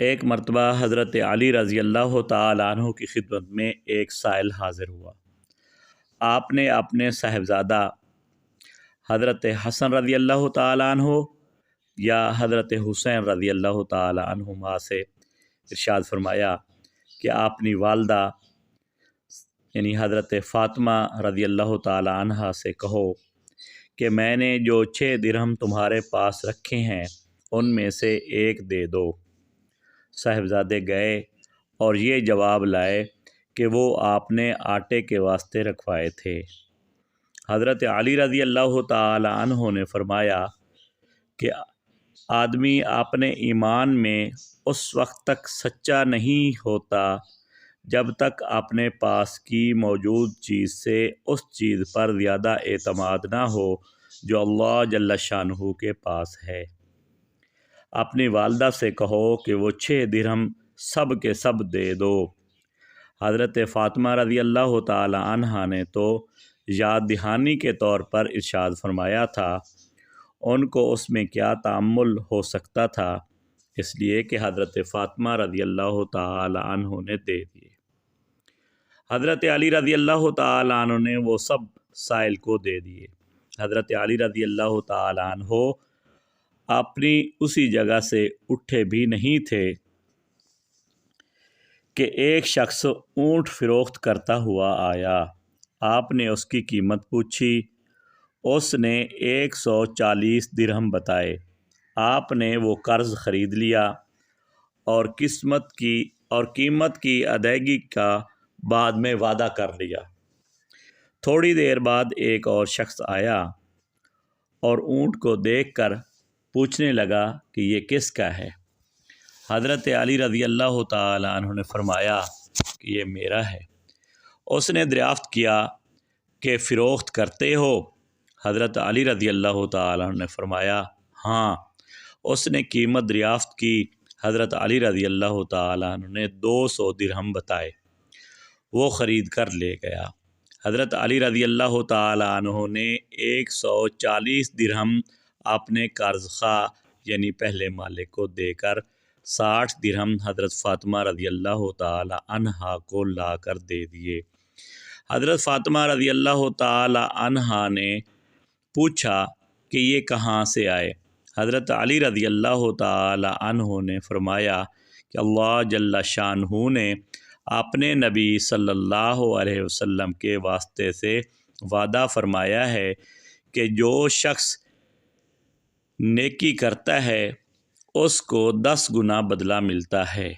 ایک مرتبہ حضرت علی رضی اللہ تعالیٰ عنہ کی خدمت میں ایک سائل حاضر ہوا۔ آپ نے اپنے صاحبزادہ حضرت حسن رضی اللہ تعالیٰ عنہ یا حضرت حسین رضی اللہ تعالیٰ عنہما سے ارشاد فرمایا کہ اپنی والدہ یعنی حضرت فاطمہ رضی اللہ تعالیٰ عنہ سے کہو کہ میں نے جو 6 درہم تمہارے پاس رکھے ہیں ان میں سے ایک دے دو۔ صاحبزادے گئے اور یہ جواب لائے کہ وہ آپ نے آٹے کے واسطے رکھوائے تھے۔ حضرت علی رضی اللہ تعالی عنہ نے فرمایا کہ آدمی اپنے ایمان میں اس وقت تک سچا نہیں ہوتا جب تک اپنے پاس کی موجود چیز سے اس چیز پر زیادہ اعتماد نہ ہو جو اللہ جل شانہ کے پاس ہے۔ اپنی والدہ سے کہو کہ وہ 6 درہم سب کے سب دے دو۔ حضرت فاطمہ رضی اللہ تعالی عنہ نے تو یاد دہانی کے طور پر ارشاد فرمایا تھا، ان کو اس میں کیا تأمل ہو سکتا تھا، اس لیے کہ حضرت فاطمہ رضی اللہ تعالی عنہ نے دے دیے۔ حضرت علی رضی اللہ تعالی عنہ نے وہ سب سائل کو دے دیے۔ حضرت علی رضی اللہ تعالی عنہ اپنی اسی جگہ سے اٹھے بھی نہیں تھے کہ ایک شخص اونٹ فروخت کرتا ہوا آیا۔ آپ نے اس کی قیمت پوچھی، اس نے 140 درہم بتائے۔ آپ نے وہ قرض خرید لیا اور قیمت کی ادائیگی کا بعد میں وعدہ کر لیا۔ تھوڑی دیر بعد ایک اور شخص آیا اور اونٹ کو دیکھ کر پوچھنے لگا کہ یہ کس کا ہے؟ حضرت علی رضی اللہ تعالی عنہ نے فرمایا کہ یہ میرا ہے۔ اس نے دریافت کیا کہ فروخت کرتے ہو؟ حضرت علی رضی اللہ تعالی عنہ نے فرمایا ہاں۔ اس نے قیمت دریافت کی۔ حضرت علی رضی اللہ تعالی عنہ نے 200 درہم بتائے، وہ خرید کر لے گیا۔ حضرت علی رضی اللہ تعالی عنہ نے 140 درہم اپنے قرض خواہ یعنی پہلے مالک کو دے کر 60 درہم حضرت فاطمہ رضی اللہ تعالی عنہا کو لا کر دے دیے۔ حضرت فاطمہ رضی اللہ تعالی عنہا نے پوچھا کہ یہ کہاں سے آئے؟ حضرت علی رضی اللہ تعالی عنہ نے فرمایا کہ اللہ جل شانہ نے اپنے نبی صلی اللہ علیہ وسلم کے واسطے سے وعدہ فرمایا ہے کہ جو شخص نیکی کرتا ہے اس کو 10 گنا بدلہ ملتا ہے۔